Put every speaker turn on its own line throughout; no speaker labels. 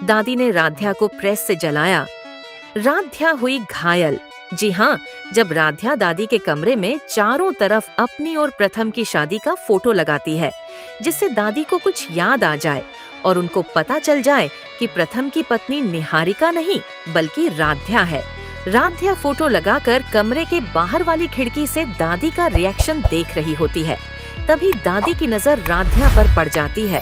दादी ने राध्या को प्रेस से जलाया। राध्या हुई घायल। जी हाँ, जब राध्या दादी के कमरे में चारों तरफ अपनी और प्रथम की शादी का फोटो लगाती है, जिससे दादी को कुछ याद आ जाए और उनको पता चल जाए कि प्रथम की पत्नी निहारिका नहीं बल्कि राध्या है। राध्या फोटो लगाकर कमरे के बाहर वाली खिड़की से दादी का रिएक्शन देख रही होती है। तभी दादी की नजर राध्या पर पड़ जाती है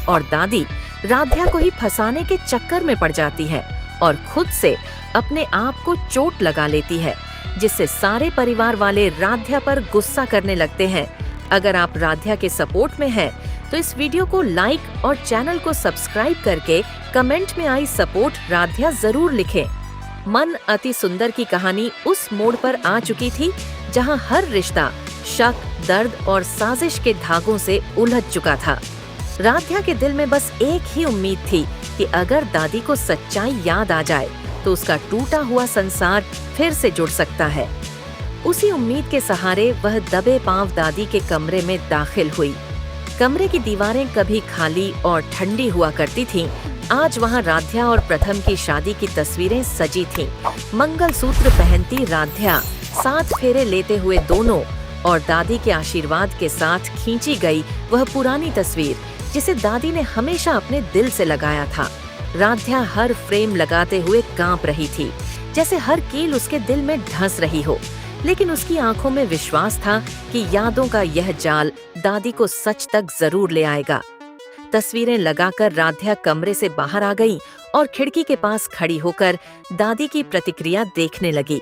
और दादी राध्या को ही फंसाने के चक्कर में पड़ जाती है और खुद से अपने आप को चोट लगा लेती है, जिससे सारे परिवार वाले राध्या पर गुस्सा करने लगते हैं। अगर आप राध्या के सपोर्ट में हैं, तो इस वीडियो को लाइक और चैनल को सब्सक्राइब करके कमेंट में आई सपोर्ट राध्या जरूर लिखें। मन अति सुंदर की कहानी उस मोड़ पर आ चुकी थी जहां हर रिश्ता शक, दर्द और साजिश के धागों से उलझ चुका था। राध्या के दिल में बस एक ही उम्मीद थी कि अगर दादी को सच्चाई याद आ जाए तो उसका टूटा हुआ संसार फिर से जुड़ सकता है। उसी उम्मीद के सहारे वह दबे पांव दादी के कमरे में दाखिल हुई। कमरे की दीवारें कभी खाली और ठंडी हुआ करती थीं, आज वहां राध्या और प्रथम की शादी की तस्वीरें सजी थीं। मंगलसूत्र पहनती राध्या, 7 फेरे लेते हुए दोनों और दादी के आशीर्वाद के साथ खींची गई वह पुरानी तस्वीर जिसे दादी ने हमेशा अपने दिल से लगाया था। राध्या हर फ्रेम लगाते हुए कांप रही थी, जैसे हर कील उसके दिल में धंस रही हो, लेकिन उसकी आंखों में विश्वास था कि यादों का यह जाल दादी को सच तक जरूर ले आएगा। तस्वीरें लगाकर राध्या कमरे से बाहर आ गई और खिड़की के पास खड़ी होकर दादी की प्रतिक्रिया देखने लगी।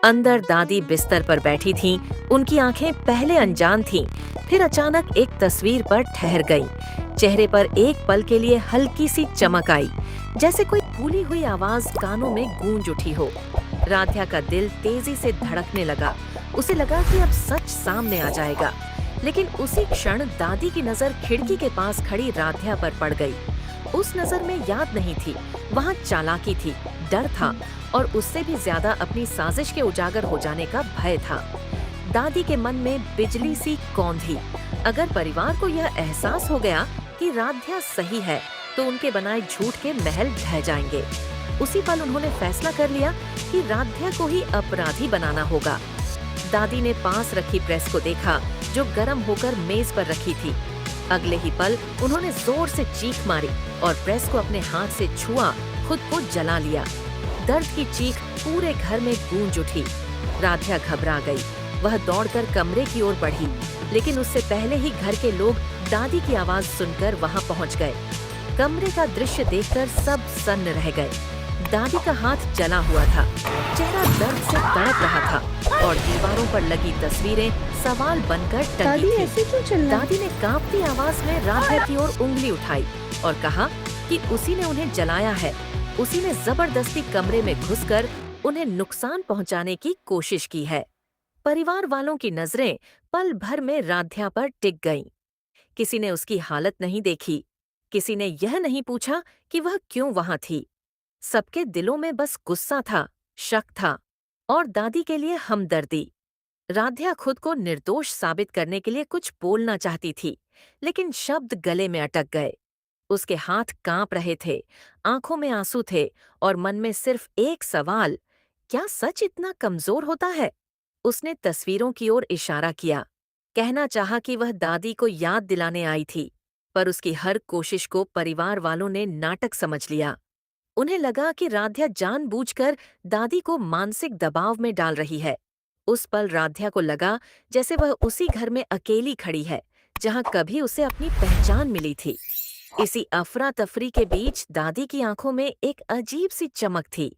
अंदर दादी बिस्तर पर बैठी थीं, उनकी आंखें पहले अनजान थीं, फिर अचानक एक तस्वीर पर ठहर गईं। चेहरे पर एक पल के लिए हल्की सी चमक आई, जैसे कोई भूली हुई आवाज कानों में गूंज उठी हो। राध्या का दिल तेजी से धड़कने लगा। उसे लगा कि अब सच सामने आ जाएगा, लेकिन उसी क्षण दादी की नजर खिड़की के पास खड़ी राध्या पर पड़ गई। उस नजर में याद नहीं थी, वहाँ चालाकी थी, डर था और उससे भी ज्यादा अपनी साजिश के उजागर हो जाने का भय था। दादी के मन में बिजली सी कौंधी। अगर परिवार को यह एहसास हो गया कि राध्या सही है, तो उनके बनाए झूठ के महल ढह जाएंगे। उसी पल उन्होंने फैसला कर लिया कि राध्या को ही अपराधी बनाना होगा। दादी ने पास रखी प्रेस को देखा, जो गर्म होकर मेज पर रखी थी। अगले ही पल उन्होंने जोर से चीख मारी और प्रेस को अपने हाथ से छुआ, खुद को जला लिया। दर्द की चीख पूरे घर में गूंज उठी। राध्या घबरा गई। वह दौड़कर कमरे की ओर बढ़ी, लेकिन उससे पहले ही घर के लोग दादी की आवाज सुनकर वहां पहुंच गए। कमरे का दृश्य देखकर सब सन्न रह गए। दादी का हाथ जला हुआ था, चेहरा दर्द से तड़प रहा था और दीवारों पर लगी तस्वीरें सवाल बनकर टंगी थीं।
ऐसे क्यों चल रहा है?
दादी ने कांपती आवाज में राध्या की ओर उंगली उठाई और कहा कि उसी ने उन्हें जलाया है। उसी ने जबरदस्ती कमरे में घुसकर उन्हें नुकसान पहुंचाने की कोशिश की है। परिवार वालों की नजरें पल भर में राध्या पर टिक गईं। किसी ने उसकी हालत नहीं देखी, किसी ने यह नहीं पूछा कि वह क्यों वहां थी। सबके दिलों में बस गुस्सा था, शक था और दादी के लिए हमदर्दी। राध्या खुद को निर्दोष साबित करने के लिए कुछ बोलना चाहती थी, लेकिन शब्द गले में अटक गए। उसके हाथ कांप रहे थे, आंखों में आंसू थे और मन में सिर्फ एक सवाल, क्या सच इतना कमजोर होता है? उसने तस्वीरों की ओर इशारा किया। कहना चाहा कि वह दादी को याद दिलाने आई थी, पर उसकी हर कोशिश को परिवार वालों ने नाटक समझ लिया। उन्हें लगा कि राध्या जानबूझकर दादी को मानसिक दबाव में डाल रही है। उस पल राध्या को लगा जैसे वह उसी घर में अकेली खड़ी है, जहां कभी उसे अपनी पहचान मिली थी। इसी अफरा तफरी के बीच दादी की आंखों में एक अजीब सी चमक थी।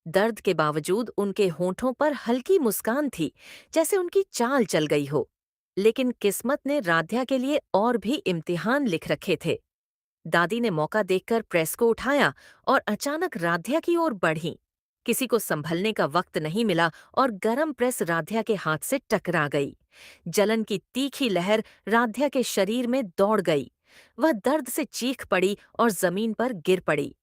दर्द के बावजूद उनके होंठों पर हल्की मुस्कान थी, जैसे उनकी चाल चल गई हो। लेकिन किस्मत ने राध्या के लिए और भी इम्तिहान लिख रखे थे। दादी ने मौका देखकर प्रेस को उठाया और अचानक राध्या की ओर बढ़ी। किसी को संभलने का वक्त नहीं मिला और गरम प्रेस राध्या के हाथ से टकरा गई। जलन की तीखी लहर राध्या के शरीर में दौड़ गई। वह दर्द से चीख पड़ी और जमीन पर गिर पड़ी।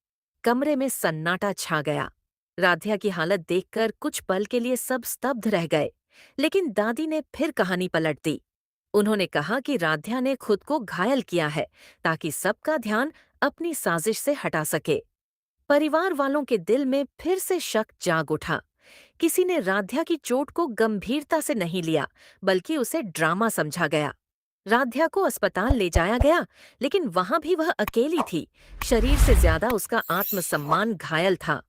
कमरे में सन्नाटा छा गया। राध्या की हालत देखकर कुछ पल के लिए सब स्तब्ध रह गए, लेकिन दादी ने फिर कहानी पलट दी। उन्होंने कहा कि राध्या ने खुद को घायल किया है ताकि सबका ध्यान अपनी साजिश से हटा सके। परिवार वालों के दिल में फिर से शक जाग उठा। किसी ने राध्या की चोट को गंभीरता से नहीं लिया, बल्कि उसे ड्रामा समझा गया। राध्या को अस्पताल ले जाया गया, लेकिन वहां भी वह अकेली थी। शरीर से ज्यादा उसका आत्मसम्मान घायल था।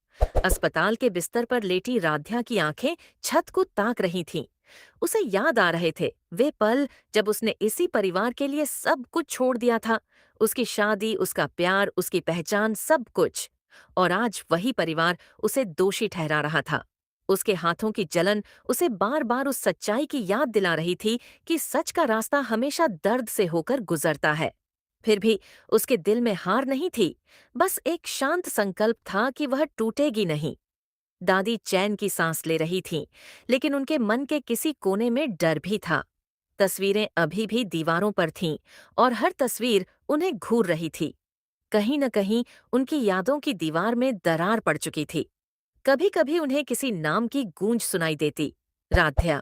अस्पताल के बिस्तर पर लेटी राध्या की आंखें छत को ताक रही थीं। उसे याद आ रहे थे वे पल जब उसने इसी परिवार के लिए सब कुछ छोड़ दिया था। उसकी शादी, उसका प्यार, उसकी पहचान, सब कुछ। और आज वही परिवार उसे दोषी ठहरा रहा था। उसके हाथों की जलन उसे बार बार उस सच्चाई की याद दिला रही थी कि सच का रास्ता हमेशा दर्द से होकर गुजरता है। फिर भी उसके दिल में हार नहीं थी, बस एक शांत संकल्प था कि वह टूटेगी नहीं। दादी चैन की सांस ले रही थीं, लेकिन उनके मन के किसी कोने में डर भी था। तस्वीरें अभी भी दीवारों पर थीं और हर तस्वीर उन्हें घूर रही थी। कहीं न कहीं उनकी यादों की दीवार में दरार पड़ चुकी थी। कभी कभी उन्हें किसी नाम की गूंज सुनाई देती, राध्या।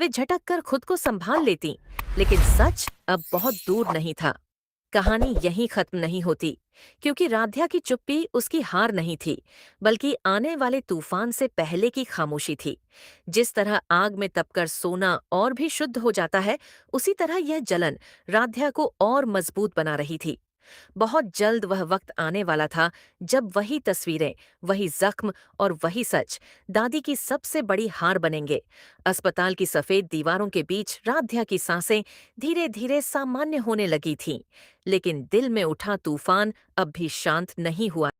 वे झटक कर खुद को संभाल लेती, लेकिन सच अब बहुत दूर नहीं था। कहानी यहीं खत्म नहीं होती, क्योंकि राध्या की चुप्पी उसकी हार नहीं थी, बल्कि आने वाले तूफान से पहले की खामोशी थी। जिस तरह आग में तपकर सोना और भी शुद्ध हो जाता है, उसी तरह यह जलन राध्या को और मजबूत बना रही थी। बहुत जल्द वह वक्त आने वाला था जब वही तस्वीरें, वही जख्म और वही सच दादी की सबसे बड़ी हार बनेंगे। अस्पताल की सफेद दीवारों के बीच राध्या की सांसें धीरे धीरे सामान्य होने लगी थीं, लेकिन दिल में उठा तूफान अब भी शांत नहीं हुआ।